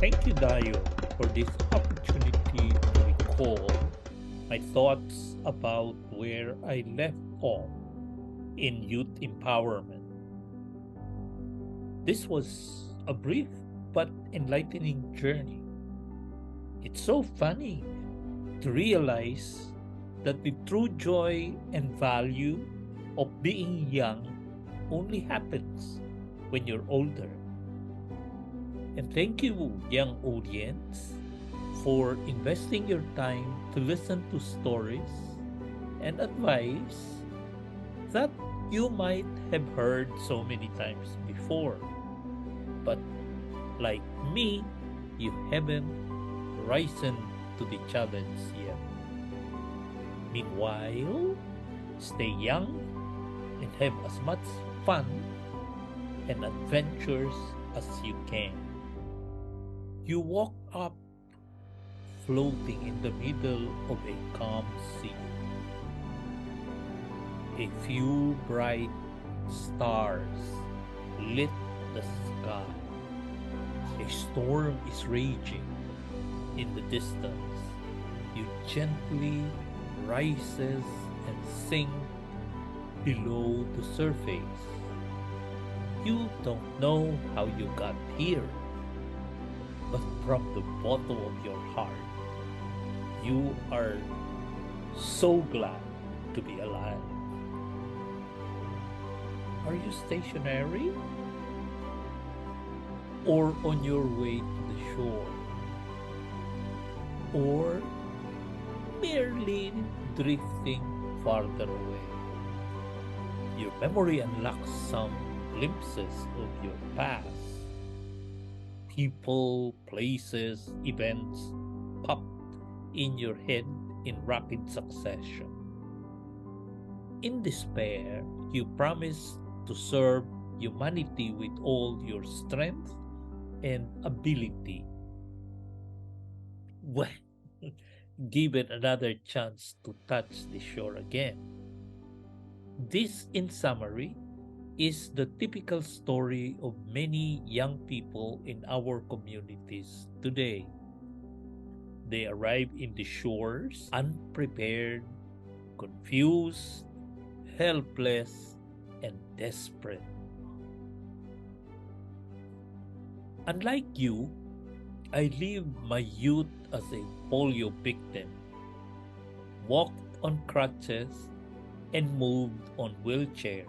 Thank you, Dayo, for this opportunity to recall my thoughts about where I left off in youth empowerment. This was a brief but enlightening journey. It's so funny to realize that the true joy and value of being young only happens when you're older. And thank you, young audience, for investing your time to listen to stories and advice that you might have heard so many times before. But like me, you haven't risen to the challenge yet. Meanwhile, stay young and have as much fun and adventures as you can. You walk up floating in the middle of a calm sea. A few bright stars lit the sky. A storm is raging in the distance. You gently rises and sink below the surface. You don't know how you got here, but from the bottom of your heart, you are so glad to be alive. Are you stationary or on your way to the shore? Or merely drifting farther away? Your memory unlocks some glimpses of your past. People, places, events pop in your head in rapid succession. In despair, you promise to serve humanity with all your strength and ability. Well, given another chance to touch the shore again. This, in summary, is the typical story of many young people in our communities today. They arrive in the shores unprepared, confused, helpless, and desperate. Unlike you, I lived my youth as a polio victim, walked on crutches, and moved on wheelchair.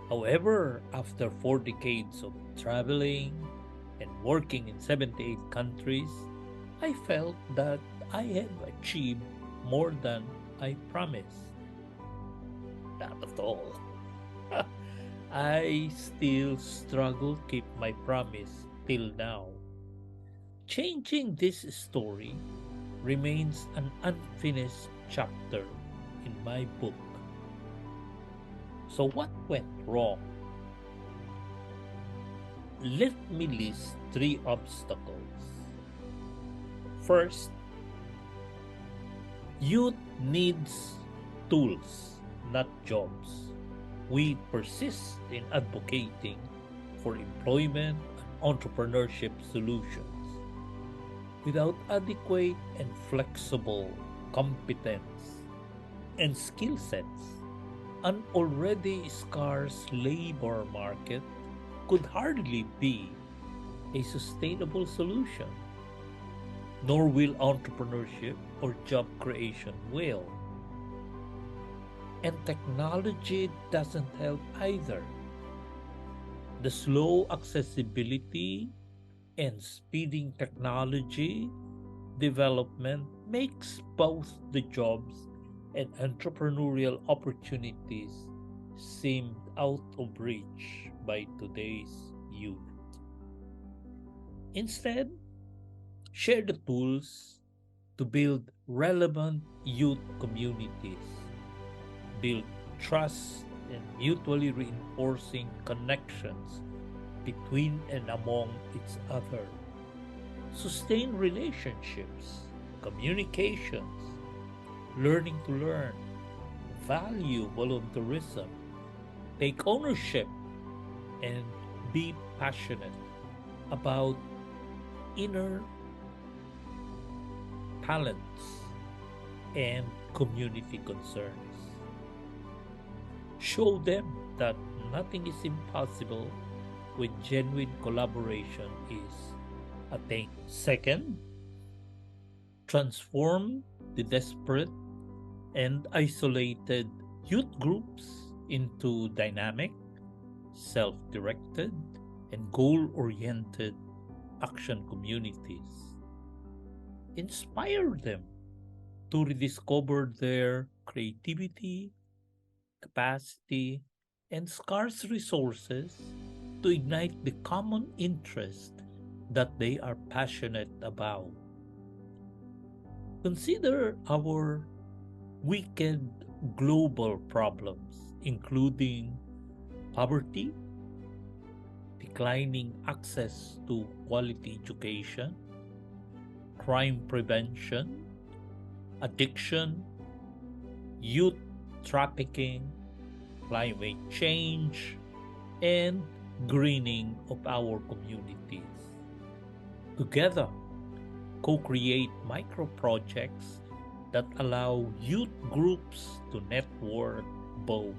However, after 4 decades of traveling and working in 78 countries, I felt that I have achieved more than I promised. Not at all. I still struggle to keep my promise till now. Changing this story remains an unfinished chapter in my book. So, what went wrong? Let me list three obstacles. First, youth needs tools, not jobs. We persist in advocating for employment and entrepreneurship solutions without adequate and flexible competence and skill sets. An already scarce labor market could hardly be a sustainable solution, nor will entrepreneurship or job creation will. And technology doesn't help either. The slow accessibility and speeding technology development makes both the jobs and entrepreneurial opportunities seem out of reach by today's youth. Instead, share the tools to build relevant youth communities, build trust and mutually reinforcing connections between and among each other, sustain relationships, communications, learning to learn, value volunteerism, take ownership, and be passionate about inner talents and community concerns. Show them that nothing is impossible when genuine collaboration is attained. Second, transform the desperate and isolated youth groups into dynamic, self directed, and goal oriented action communities. Inspire them to rediscover their creativity, capacity, and scarce resources to ignite the common interest that they are passionate about. Consider our wicked global problems, including poverty, declining access to quality education, crime prevention, addiction, youth trafficking, climate change, and greening of our communities. Together, co create micro projects that allow youth groups to network both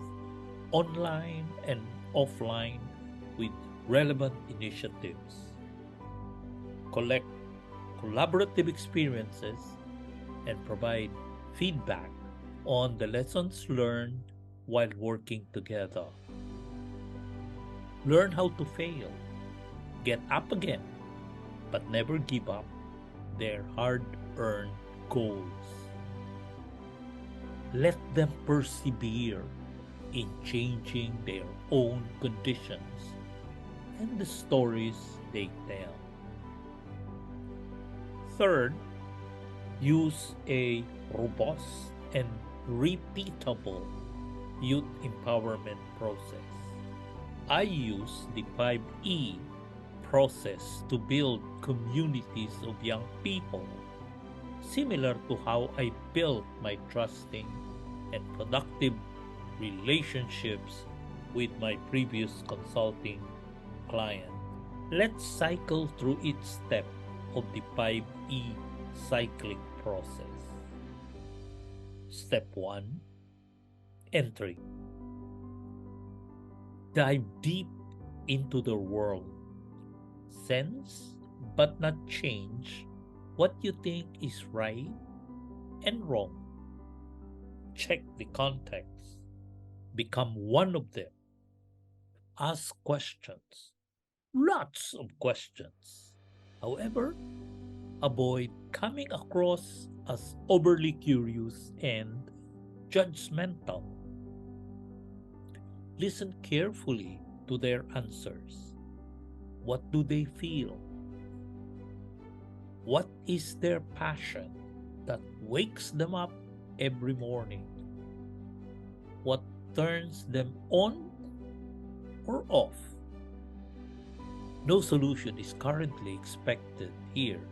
online and offline with relevant initiatives, collect collaborative experiences, and provide feedback on the lessons learned while working together. Learn how to fail, get up again, but never give up their hard earned goals. Let them persevere in changing their own conditions and the stories they tell. Third, use a robust and repeatable youth empowerment process. I use the 5E process to build communities of young people, similar to how I built my trusting and productive relationships with my previous consulting client. Let's cycle through each step of the 5E cyclic process. Step 1, entry. Dive deep into the world. Sense, but not change, what you think is right and wrong. Check the context. Become one of them. Ask questions. Lots of questions. However, avoid coming across as overly curious and judgmental. Listen carefully to their answers. What do they feel? What is their passion that wakes them up every morning? What turns them on or off? No solution is currently expected here.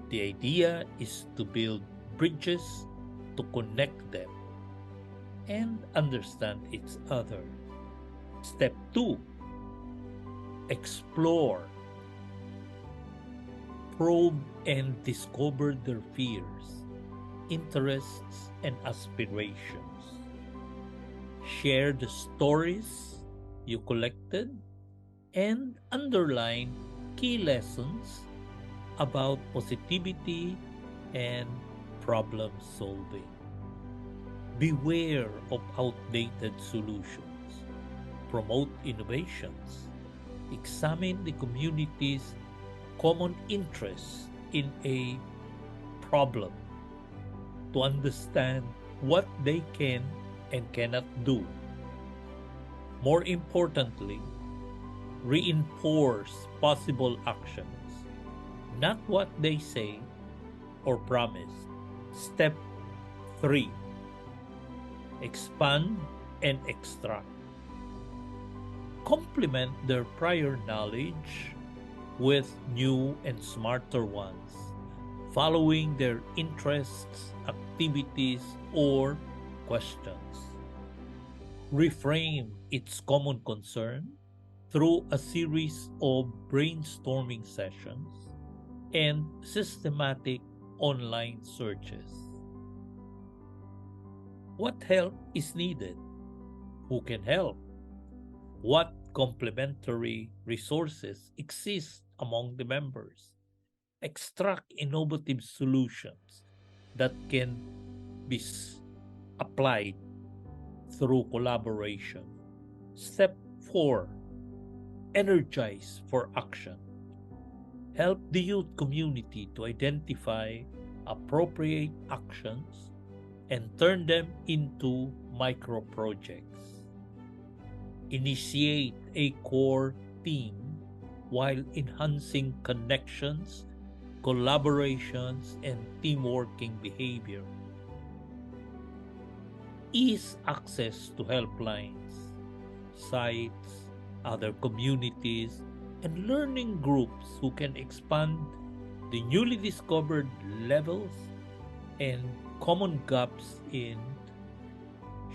The idea is to build bridges to connect them and understand each other. Step 2, explore, probe, and discover their fears, interests, and aspirations. Share the stories you collected and underline key lessons about positivity and problem solving. Beware of outdated solutions. Promote innovations. Examine the community's common interests in a problem to understand what they can and cannot do. More importantly, reinforce possible actions, not what they say or promise. Step 3, expand and extract. Complement their prior knowledge with new and smarter ones, following their interests, activities, or questions. Reframe its common concern through a series of brainstorming sessions and systematic online searches. What help is needed? Who can help? What complementary resources exist among the members? Extract innovative solutions that can be applied through collaboration. Step 4, energize for action. Help the youth community to identify appropriate actions and turn them into micro projects. Initiate a core team while enhancing connections, collaborations, and teamworking behavior. Ease access to helplines, sites, other communities, and learning groups who can expand the newly discovered levels and common gaps in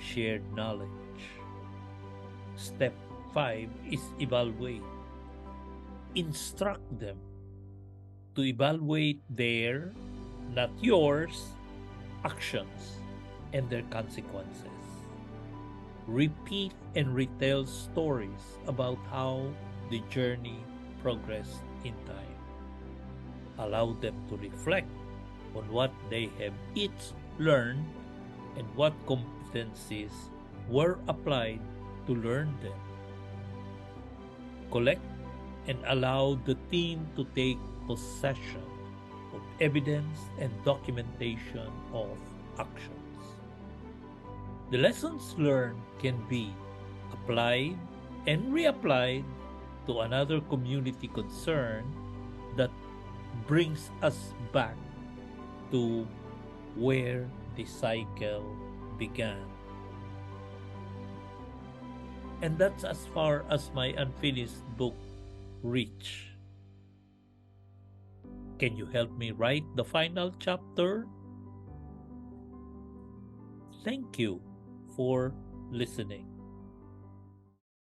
shared knowledge. Step 5 is evaluate. Instruct them to evaluate their, not yours, actions and their consequences. Repeat and retell stories about how the journey progressed in time. Allow them to reflect on what they have each learned and what competencies were applied to learn them. Collect and allow the team to take possession of evidence and documentation of actions. The lessons learned can be applied and reapplied to another community concern that brings us back to where the cycle began. And that's as far as my unfinished book reach. Can you help me write the final chapter? Thank you for listening.